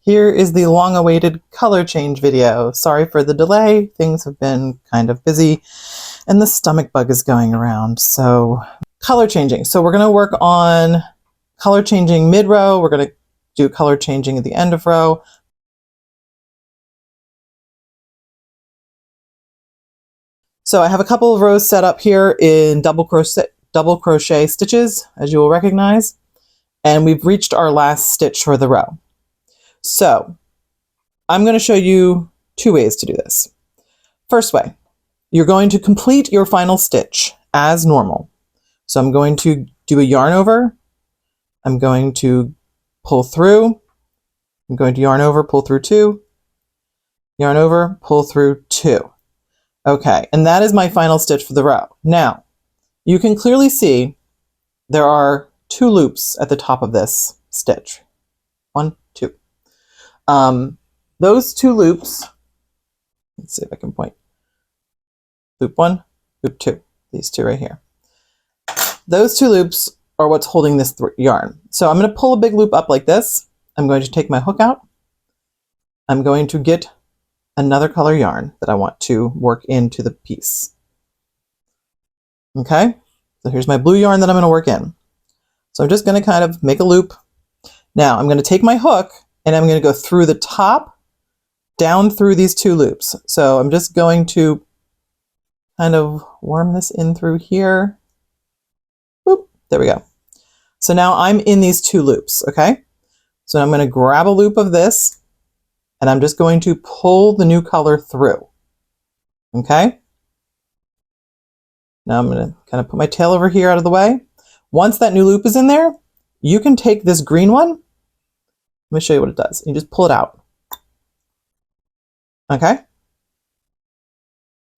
Here is the long-awaited color change video. Sorry for the delay. Things have been kind of busy and the stomach bug is going around. So color changing. So we're going to work on color changing mid-row. We're going to do color changing at the end of row. So I have a couple of rows set up here in double crochet stitches, as you will recognize. And we've reached our last stitch for the row. So I'm going to show you two ways to do this. First way, you're going to complete your final stitch as normal. So I'm going to do a yarn over. I'm going to pull through. I'm going to yarn over, pull through two, yarn over, pull through two. Okay, and that is my final stitch for the row. Now, you can clearly see there are two loops at the top of this stitch. One, two. Those two loops, let's see if I can point. Loop one, loop two, these two right here. Those two loops are what's holding this yarn. So I'm going to pull a big loop up like this. I'm going to take my hook out. I'm going to get another color yarn that I want to work into the piece. Okay, so here's my blue yarn that I'm going to work in. So I'm just going to kind of make a loop. Now I'm going to take my hook and I'm going to go through the top, down through these two loops. So I'm just going to kind of worm this in through here. Boop, there we go. So now I'm in these two loops, okay? So I'm going to grab a loop of this and I'm just going to pull the new color through, okay? Now I'm going to kind of put my tail over here out of the way. Once that new loop is in there, you can take this green one. Let me show you what it does. You just pull it out. Okay?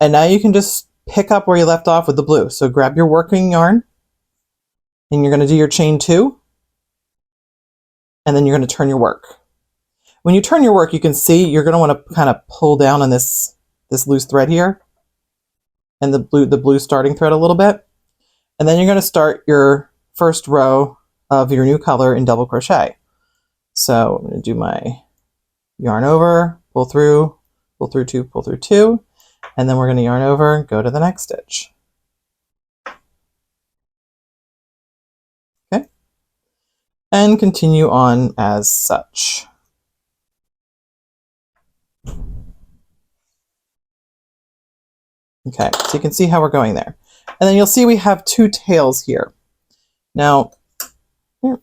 And now you can just pick up where you left off with the blue. So grab your working yarn and you're going to do your chain two. And then you're going to turn your work. When you turn your work, you can see you're going to want to kind of pull down on this loose thread here and the blue starting thread a little bit. And then you're going to start your first row of your new color in double crochet. So I'm going to do my yarn over, pull through two, pull through two, and then we're going to yarn over and go to the next stitch. Okay, and continue on as such. Okay, so you can see how we're going there. And then you'll see we have two tails here. Now, here.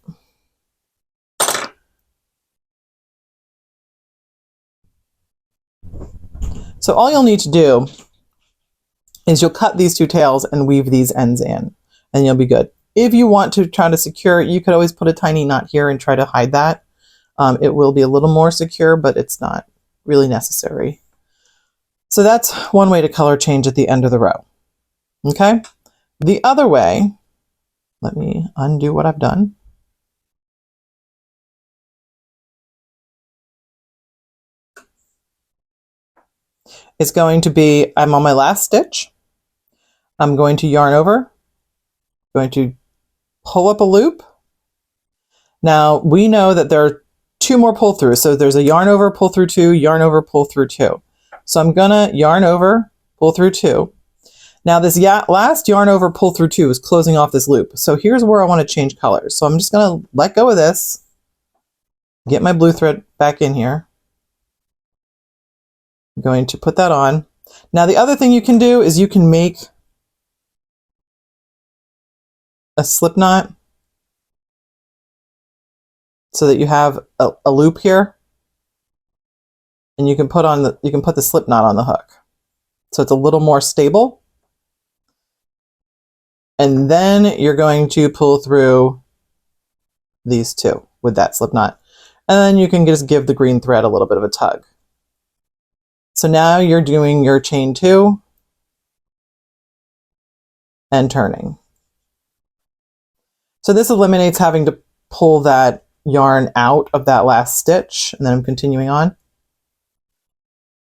So all you'll need to do is you'll cut these two tails and weave these ends in, and you'll be good. If you want to try to secure it, you could always put a tiny knot here and try to hide that. It will be a little more secure, but it's not really necessary. So that's one way to color change at the end of the row. Okay? The other way, let me undo what I've done. It's going to be, I'm on my last stitch. I'm going to yarn over, going to pull up a loop. Now we know that there are two more pull throughs. So there's a yarn over, pull through two, yarn over, pull through two. So I'm gonna yarn over, pull through two. Now this last yarn over, pull through two is closing off this loop. So here's where I want to change colors. So I'm just gonna let go of this, get my blue thread back in here. I'm going to put that on. Now the other thing you can do is you can make a slip knot so that you have a loop here, and you can put the slip knot on the hook, so it's a little more stable. And then you're going to pull through these two with that slip knot, and then you can just give the green thread a little bit of a tug. So now you're doing your chain two and turning. So this eliminates having to pull that yarn out of that last stitch, and then I'm continuing on.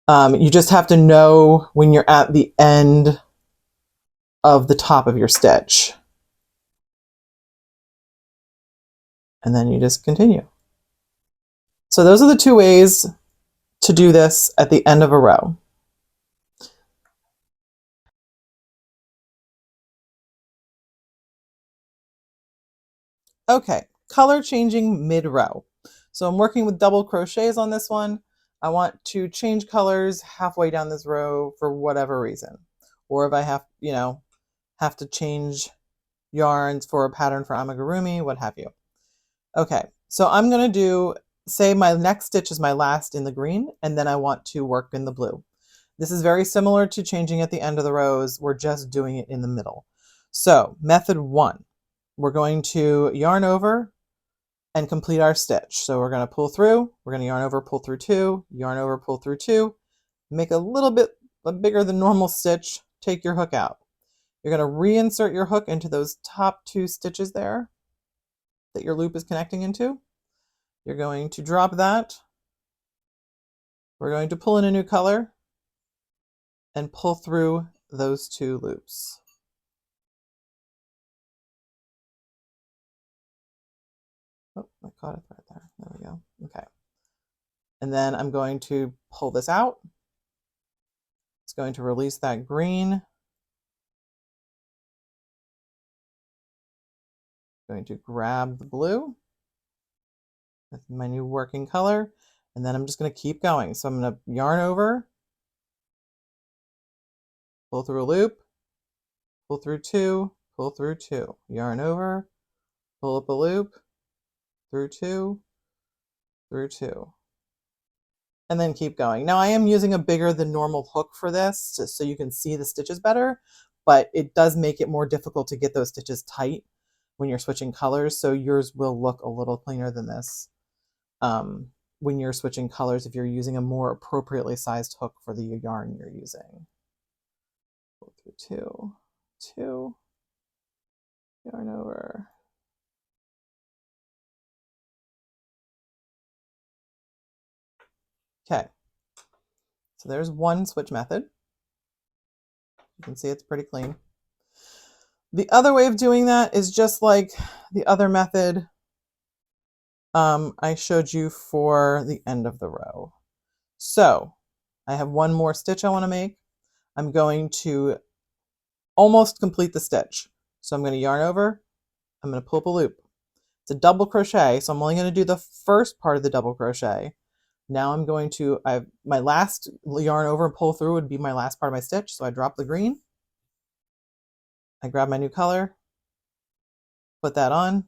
You just have to know when you're at the end of the top of your stitch. And then you just continue. So those are the two ways to do this at the end of a row. Okay, color changing mid-row. So I'm working with double crochets on this one. I want to change colors halfway down this row for whatever reason. Or if I have to change yarns for a pattern for amigurumi, what have you. Okay, so I'm gonna do, say my next stitch is my last in the green, and then I want to work in the blue. This is very similar to changing at the end of the rows. We're just doing it in the middle. So method 1, we're going to yarn over and complete our stitch. So we're going to pull through, we're going to yarn over, pull through 2, yarn over, pull through 2, make a little bit bigger than normal stitch, take your hook out. You're going to reinsert your hook into those top 2 stitches there that your loop is connecting into. You're going to drop that. We're going to pull in a new color and pull through those 2 loops. Oh, I caught it right there. There we go. Okay. And then I'm going to pull this out. It's going to release that green. Going to grab the blue. That's my new working color. And then I'm just going to keep going. So I'm going to yarn over, pull through a loop, pull through 2, pull through 2, yarn over, pull up a loop, through 2, through 2. And then keep going. Now I am using a bigger than normal hook for this, just so you can see the stitches better, but it does make it more difficult to get those stitches tight when you're switching colors, so yours will look a little cleaner than this when you're switching colors if you're using a more appropriately sized hook for the yarn you're using. Pull through 2, 2, yarn over. Okay, so there's one switch method. You can see it's pretty clean. The other way of doing that is just like the other method I showed you for the end of the row. So I have one more stitch I want to make. I'm going to almost complete the stitch. So I'm going to yarn over, I'm going to pull up a loop. It's a double crochet, so I'm only going to do the first part of the double crochet. Now I'm going to, my last yarn over and pull through would be my last part of my stitch. So I drop the green, I grab my new color, put that on,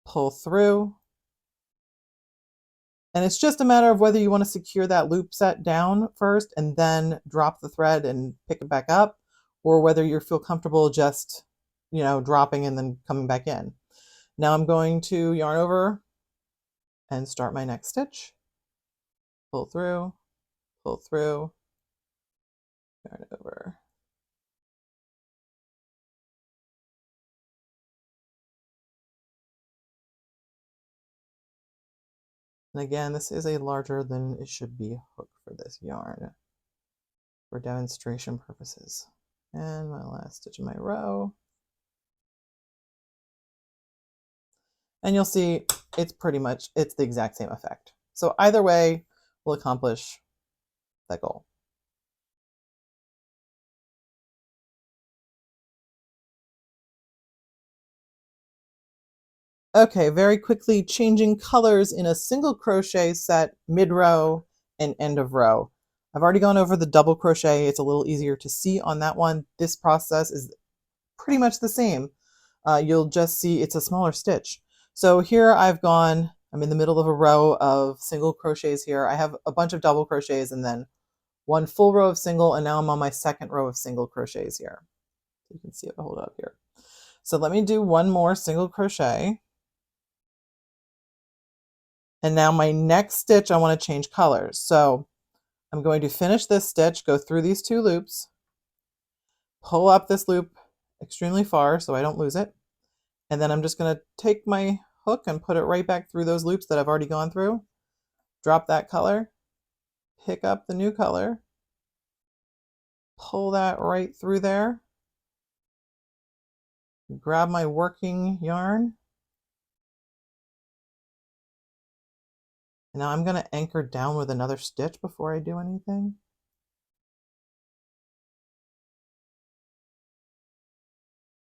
pull through, and it's just a matter of whether you want to secure that loop set down first and then drop the thread and pick it back up, or whether you feel comfortable just, dropping and then coming back in. Now I'm going to yarn over and start my next stitch. Pull through, yarn over. And again, this is a larger than it should be hook for this yarn for demonstration purposes. And my last stitch in my row. And you'll see it's the exact same effect. So either way will accomplish that goal. Okay, very quickly changing colors in a single crochet set mid-row and end of row. I've already gone over the double crochet. It's a little easier to see on that one. This process is pretty much the same. You'll just see it's a smaller stitch. So here I'm in the middle of a row of single crochets here. I have a bunch of double crochets and then one full row of single, and now I'm on my second row of single crochets here. You can see it, hold up here. So let me do one more single crochet. And now my next stitch, I want to change colors. So I'm going to finish this stitch, go through these 2 loops, pull up this loop extremely far so I don't lose it. And then I'm just going to take my hook and put it right back through those loops that I've already gone through. Drop that color, pick up the new color, pull that right through there, grab my working yarn. And now I'm going to anchor down with another stitch before I do anything.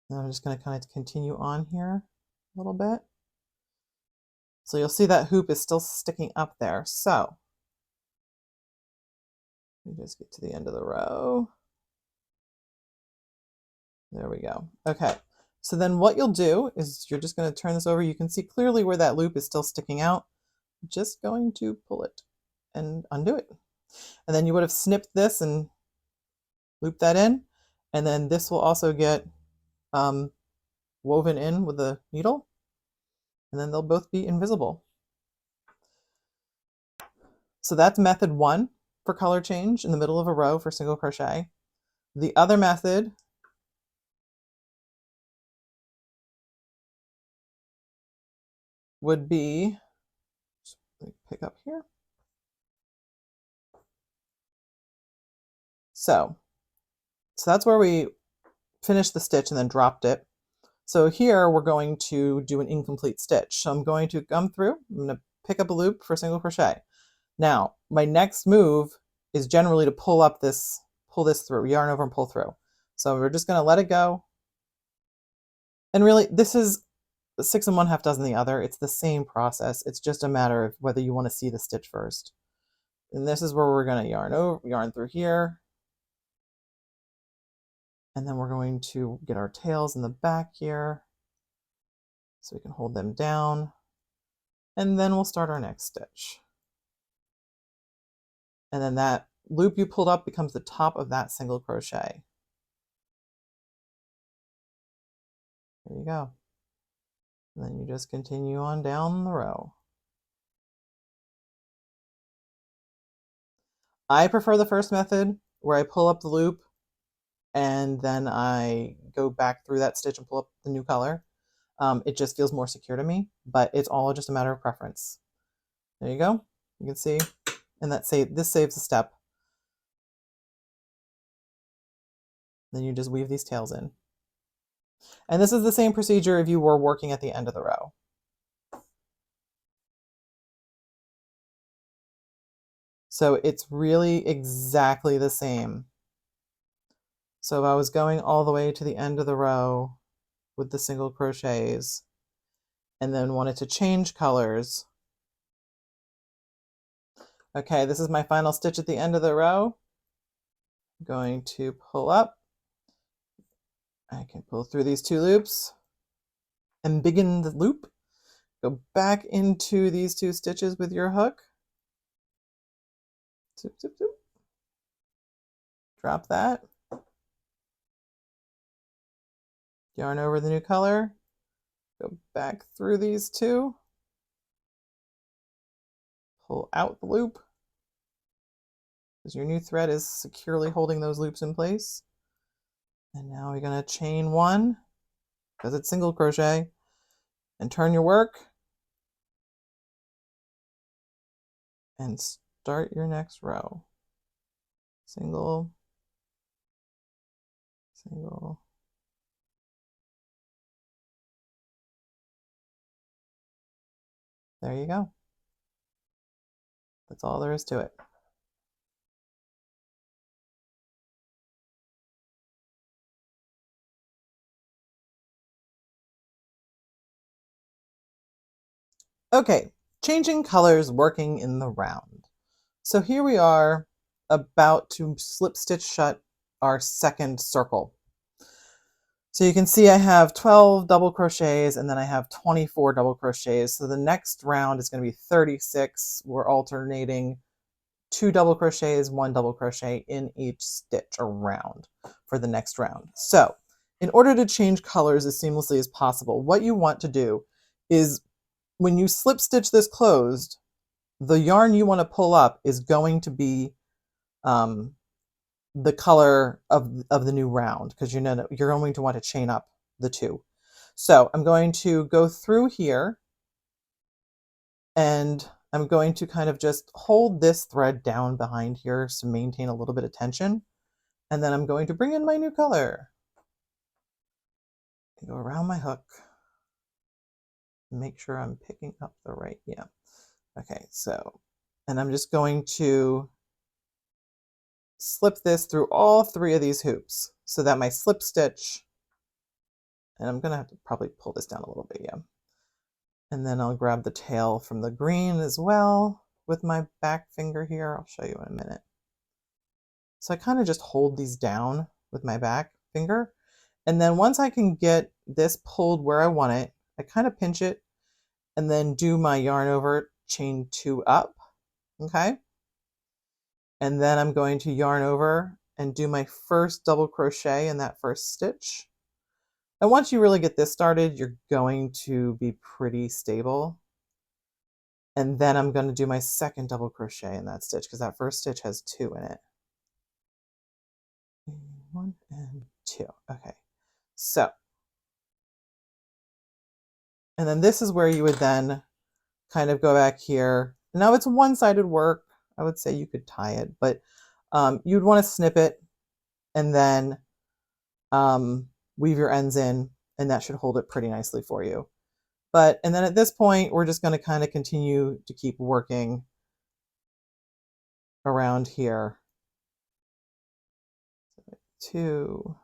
And I'm just going to kind of continue on here a little bit. So you'll see that hoop is still sticking up there. So let me just get to the end of the row. There we go. Okay. So then what you'll do is you're just going to turn this over. You can see clearly where that loop is still sticking out. Just going to pull it and undo it. And then you would have snipped this and looped that in. And then this will also get woven in with the needle. And then they'll both be invisible. So that's method 1 for color change in the middle of a row for single crochet. The other method would be, pick up here. So that's where we finished the stitch and then dropped it. So here we're going to do an incomplete stitch. So I'm going to come through, I'm going to pick up a loop for single crochet. Now, my next move is generally to pull this through, yarn over and pull through. So we're just going to let it go. And really, this is 6 1/2 dozen the other. It's the same process. It's just a matter of whether you want to see the stitch first. And this is where we're going to yarn through here. And then we're going to get our tails in the back here so we can hold them down. And then we'll start our next stitch. And then that loop you pulled up becomes the top of that single crochet. There you go. And then you just continue on down the row. I prefer the first method where I pull up the loop and then I go back through that stitch and pull up the new color. It just feels more secure to me, but it's all just a matter of preference. There you go. You can see, and this saves a step. Then you just weave these tails in. And this is the same procedure if you were working at the end of the row. So it's really exactly the same. So if I was going all the way to the end of the row with the single crochets and then wanted to change colors. Okay, this is my final stitch at the end of the row. I'm going to pull up. I can pull through these 2 loops and begin the loop. Go back into these 2 stitches with your hook. Zoop, zoop, zoop. Drop that. Yarn over the new color. Go back through these 2. Pull out the loop, because your new thread is securely holding those loops in place. And now we're going to chain 1, because it's single crochet, and turn your work, and start your next row. Single, single. There you go. That's all there is to it. Okay, changing colors, working in the round. So here we are about to slip stitch shut our second circle. So you can see I have 12 double crochets and then I have 24 double crochets. So the next round is going to be 36. We're alternating 2 double crochets, 1 double crochet in each stitch around for the next round. So in order to change colors as seamlessly as possible, what you want to do is when you slip stitch this closed, the yarn you want to pull up is going to be the color of the new round, because you're going to want to chain up the 2. So I'm going to go through here and I'm going to kind of just hold this thread down behind here to maintain a little bit of tension. And then I'm going to bring in my new color. Go around my hook. Make sure I'm picking up the right, yeah. Okay, so, and I'm just going to slip this through all 3 of these hoops so that my slip stitch, and I'm gonna have to probably pull this down a little bit, yeah. And then I'll grab the tail from the green as well with my back finger here. I'll show you in a minute. So I kind of just hold these down with my back finger. And then once I can get this pulled where I want it, I kind of pinch it and then do my yarn over, chain 2 up, okay? And then I'm going to yarn over and do my first double crochet in that first stitch. And once you really get this started, you're going to be pretty stable. And then I'm going to do my second double crochet in that stitch because that first stitch has 2 in it. 1 and 2. Okay. So, and then this is where you would then kind of go back here. Now it's one-sided work. I would say you could tie it, but you'd want to snip it and then weave your ends in, and that should hold it pretty nicely for you. And then at this point, we're just going to kind of continue to keep working around here. 2.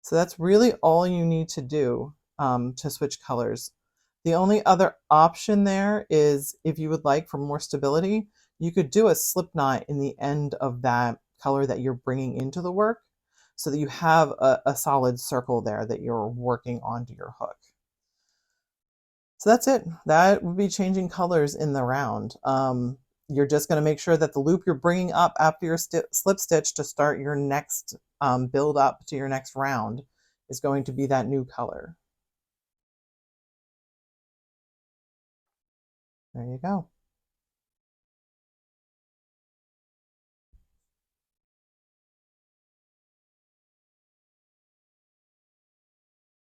So that's really all you need to do to switch colors. The only other option there is if you would like for more stability, you could do a slip knot in the end of that color that you're bringing into the work so that you have a solid circle there that you're working onto your hook. So that's it. That would be changing colors in the round. You're just going to make sure that the loop you're bringing up after your slip stitch to start your next build up to your next round is going to be that new color. There you go.